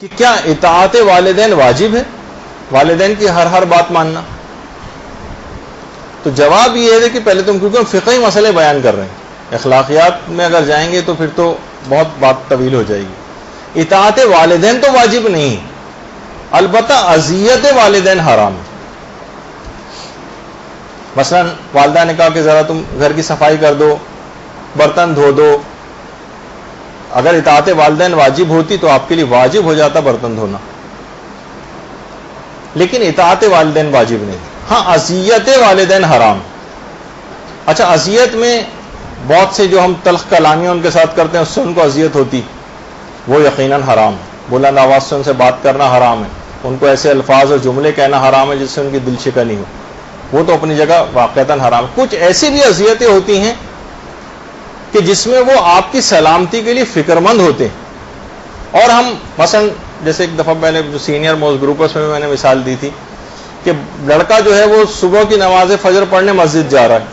کہ کیا اطاعت والدین واجب ہے، والدین کی ہر بات ماننا؟ تو جواب یہ ہے کہ پہلے تم، کیونکہ ہم فقہی مسئلے بیان کر رہے ہیں، اخلاقیات میں اگر جائیں گے تو پھر تو بہت بات طویل ہو جائے گی۔ اطاعت والدین تو واجب نہیں، البتہ اذیت والدین حرام ہے۔ مثلا والدہ نے کہا کہ ذرا تم گھر کی صفائی کر دو، برتن دھو دو، اگر اطاعت والدین واجب ہوتی تو آپ کے لیے واجب ہو جاتا برتن دھونا، لیکن اطاعت والدین واجب نہیں۔ ہاں اذیت والدین حرام۔ اچھا، اذیت میں بہت سے جو ہم تلخ کلامیاں ان کے ساتھ کرتے ہیں اس سے ان کو اذیت ہوتی، وہ یقیناً حرام ہے۔ بلند آواز سے ان سے بات کرنا حرام ہے، ان کو ایسے الفاظ اور جملے کہنا حرام ہے جس سے ان کی دل شکنی ہو، وہ تو اپنی جگہ واقعتاً حرام ہے۔ کچھ ایسی بھی اذیتیں ہوتی ہیں کہ جس میں وہ آپ کی سلامتی کے لیے فکر مند ہوتے ہیں، اور ہم مثلا جیسے ایک دفعہ میں نے جو سینئر موسٹ گروپس میں نے مثال دی تھی کہ لڑکا جو ہے وہ صبح کی نماز فجر پڑھنے مسجد جا رہا ہے،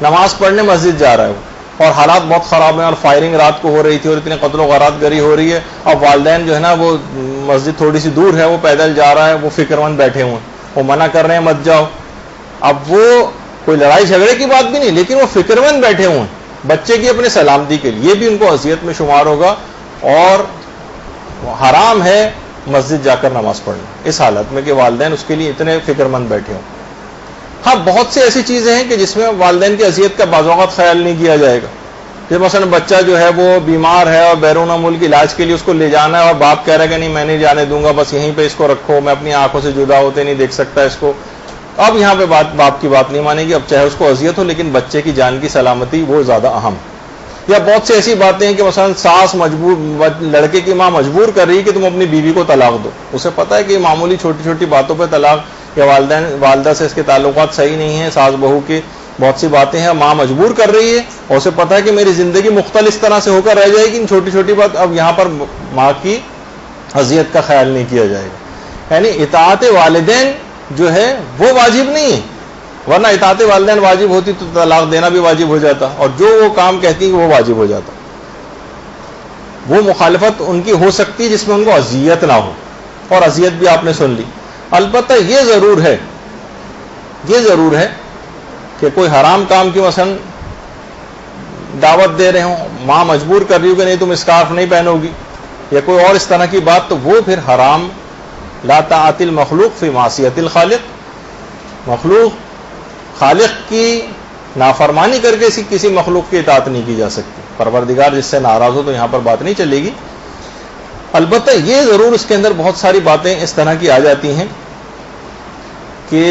نماز پڑھنے مسجد جا رہا ہے، اور حالات بہت خراب ہیں اور فائرنگ رات کو ہو رہی تھی اور اتنے قتل و غارات گری ہو رہی ہے، اب والدین جو ہے نا وہ مسجد تھوڑی سی دور ہے، وہ پیدل جا رہا ہے، وہ فکر مند بیٹھے ہوئے ہیں، وہ منع کر رہے ہیں مت جاؤ۔ اب وہ کوئی لڑائی جھگڑے کی بات بھی نہیں، لیکن وہ فکر مند بیٹھے ہوئے ہیں بچے کی اپنی سلامتی کے لیے، یہ بھی ان کو اذیت میں شمار ہوگا، اور حرام ہے مسجد جا کر نماز پڑھنا اس حالت میں کہ والدین اس کے لیے اتنے فکر مند بیٹھے ہوں۔ ہاں بہت سی ایسی چیزیں ہیں کہ جس میں والدین کی اذیت کا بعض اوقات خیال نہیں کیا جائے گا، جیسے مثلا بچہ جو ہے وہ بیمار ہے اور بیرون ملک علاج کے لیے اس کو لے جانا ہے، اور باپ کہہ رہا ہے کہ نہیں میں نہیں جانے دوں گا، بس یہیں پہ اس کو رکھو، میں اپنی آنکھوں سے جدا ہوتے نہیں دیکھ سکتا اس کو۔ اب یہاں پہ باپ کی بات نہیں مانے گی، اب چاہے اس کو اذیت ہو لیکن بچے کی جان کی سلامتی وہ زیادہ اہم۔ یا بہت سی ایسی باتیں ہیں کہ مثلا ساس لڑکے کی ماں مجبور کر رہی ہے کہ تم اپنی بیوی کو طلاق دو، اسے پتہ ہے کہ معمولی چھوٹی چھوٹی باتوں پہ طلاق، یا والدہ سے اس کے تعلقات صحیح نہیں ہیں، ساس بہو کی بہت سی باتیں ہیں، ماں مجبور کر رہی ہے اور اسے پتہ ہے کہ میری زندگی مختلف طرح سے ہو کر رہ جائے گی ان چھوٹی چھوٹی بات، اب یہاں پر ماں کی اذیت کا خیال نہیں کیا جائے گا۔ یعنی اطاعت والدین جو ہے وہ واجب نہیں ہے، ورنہ اطاعت والدین واجب ہوتی تو طلاق دینا بھی واجب ہو جاتا، اور جو وہ کام کہتی ہیں وہ واجب ہو جاتا۔ وہ مخالفت ان کی ہو سکتی ہے جس میں ان کو اذیت نہ ہو، اور اذیت بھی آپ نے سن لی۔ البتہ یہ ضرور ہے کہ کوئی حرام کام کی مثلا دعوت دے رہے ہوں، ماں مجبور کر رہی ہو کہ نہیں تم اسکارف نہیں پہنو گی، یا کوئی اور اس طرح کی بات، تو وہ پھر حرام۔ لا طاعت المخلوق فی معصیت الخالق، خالق کی نافرمانی کر کے کسی مخلوق کی اطاعت نہیں کی جا سکتی، پروردگار جس سے ناراض ہو تو یہاں پر بات نہیں چلے گی۔ البتہ یہ ضرور اس کے اندر بہت ساری باتیں اس طرح کی آ جاتی ہیں کہ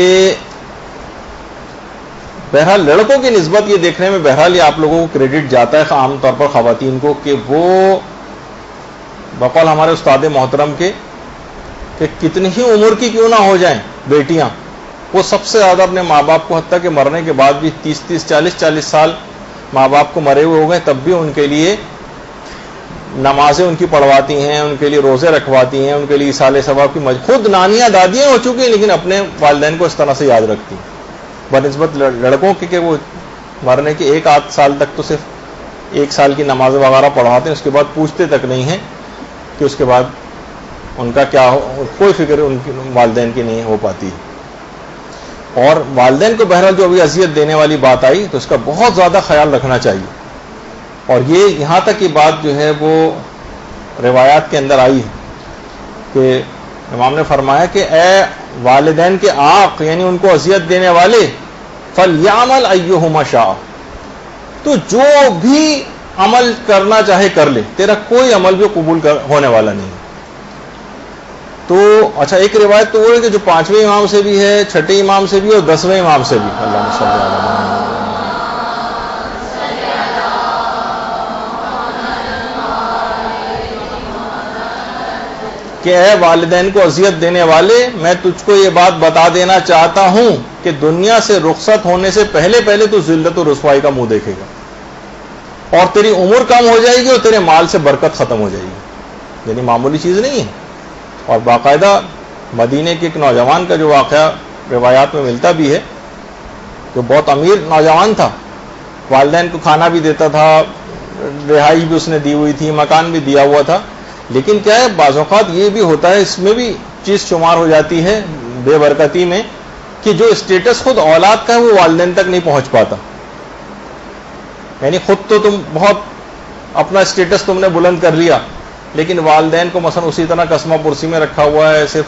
بہرحال لڑکوں کی نسبت یہ دیکھنے میں بہرحال یہ آپ لوگوں کو کریڈٹ جاتا ہے عام طور پر خواتین کو، کہ وہ بقول ہمارے استاد محترم کے کہ کتنی ہی عمر کی کیوں نہ ہو جائیں بیٹیاں، وہ سب سے زیادہ اپنے ماں باپ کو، حتیٰ کہ مرنے کے بعد بھی 30 40 سال ماں باپ کو مرے ہوئے ہو گئے تب بھی ان کے لیے نمازیں ان کی پڑھواتی ہیں، ان کے لیے روزے رکھواتی ہیں، ان کے لیے ایصال ثواب کی خود نانیاں دادیاں ہو چکی ہیں لیکن اپنے والدین کو اس طرح سے یاد رکھتی ہیں، بنسبت لڑکوں کے کہ وہ مرنے کے 1 سال تک تو صرف 1 سال کی نماز وغیرہ پڑھواتے ہیں، اس کے بعد پوچھتے تک نہیں ہیں کہ اس کے بعد ان کا کیا ہو، کوئی فکر ان کی والدین کی نہیں ہو پاتی۔ اور والدین کو بہرحال جو ابھی اذیت دینے والی بات آئی تو اس کا بہت زیادہ خیال رکھنا چاہیے، اور یہ یہاں تک کی بات جو ہے وہ روایات کے اندر آئی ہے کہ امام نے فرمایا کہ اے والدین کے عاق، یعنی ان کو اذیت دینے والے، فَلْيَعْمَلْ أَيُّهُمَا شَاءَ، تو جو بھی عمل کرنا چاہے کر لے، تیرا کوئی عمل بھی قبول ہونے والا نہیں۔ تو اچھا ایک روایت تو وہ ہے کہ جو 5ویں امام سے بھی ہے، 6ٹھے امام سے بھی اور 10ویں امام سے بھی، اللہم صلی علی محمد، کہ اے والدین کو اذیت دینے والے، میں تجھ کو یہ بات بتا دینا چاہتا ہوں کہ دنیا سے رخصت ہونے سے پہلے تو ذلت و رسوائی کا منہ دیکھے گا، اور تیری عمر کم ہو جائے گی اور تیرے مال سے برکت ختم ہو جائے گی، یعنی معمولی چیز نہیں ہے۔ اور باقاعدہ مدینے کے ایک نوجوان کا جو واقعہ روایات میں ملتا بھی ہے، جو بہت امیر نوجوان تھا، والدین کو کھانا بھی دیتا تھا، رہائش بھی اس نے دی ہوئی تھی، مکان بھی دیا ہوا تھا، لیکن کیا ہے بعض اوقات یہ بھی ہوتا ہے، اس میں بھی چیز شمار ہو جاتی ہے بے برکتی میں، کہ جو اسٹیٹس خود اولاد کا ہے وہ والدین تک نہیں پہنچ پاتا. یعنی خود تو تم بہت اپنا اسٹیٹس تم نے بلند کر لیا، لیکن والدین کو مثلا اسی طرح قسمہ پرسی میں رکھا ہوا ہے، صرف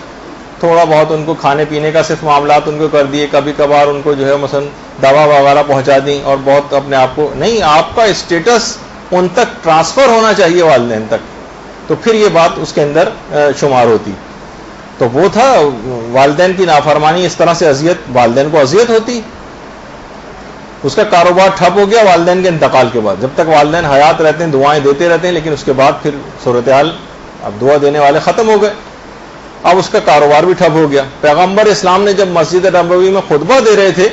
تھوڑا بہت ان کو کھانے پینے کا صرف معاملات ان کو کر دیے، کبھی کبھار ان کو جو ہے مثلا دوا وغیرہ پہنچا دیں، اور بہت اپنے آپ کو نہیں. آپ کا اسٹیٹس ان تک ٹرانسفر ہونا چاہیے والدین تک، تو پھر یہ بات اس کے اندر شمار ہوتی. تو وہ تھا والدین کی نافرمانی، اس طرح سے اذیت، والدین کو اذیت ہوتی. اس کا کاروبار ٹھپ ہو گیا والدین کے انتقال کے بعد. جب تک والدین حیات رہتے ہیں دعائیں دیتے رہتے ہیں، لیکن اس کے بعد پھر صورتحال، اب دعا دینے والے ختم ہو گئے، اب اس کا کاروبار بھی ٹھپ ہو گیا. پیغمبر اسلام نے جب مسجد نبوی میں خطبہ دے رہے تھے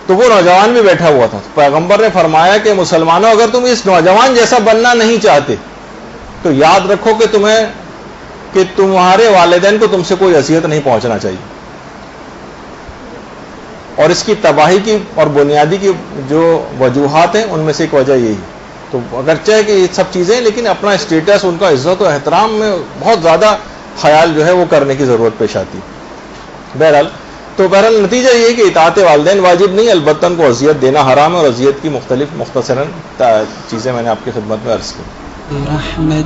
تو وہ نوجوان بھی بیٹھا ہوا تھا. پیغمبر نے فرمایا کہ مسلمانوں، اگر تم اس نوجوان جیسا بننا نہیں چاہتے تو یاد رکھو کہ تمہارے والدین کو تم سے کوئی اذیت نہیں پہنچنا چاہیے. اور اس کی تباہی کی اور بنیادی کی جو وجوہات ہیں ان میں سے ایک وجہ یہی. تو اگرچہ کہ یہ سب چیزیں، لیکن اپنا اسٹیٹس، ان کا عزت و احترام میں بہت زیادہ خیال جو ہے وہ کرنے کی ضرورت پیش آتی. بہرحال نتیجہ یہ ہے کہ اطاعت والدین واجب نہیں، البتہ ان کو اذیت دینا حرام ہے، اور اذیت کی مختلف مختصراً چیزیں میں نے آپ کی خدمت میں عرض کی.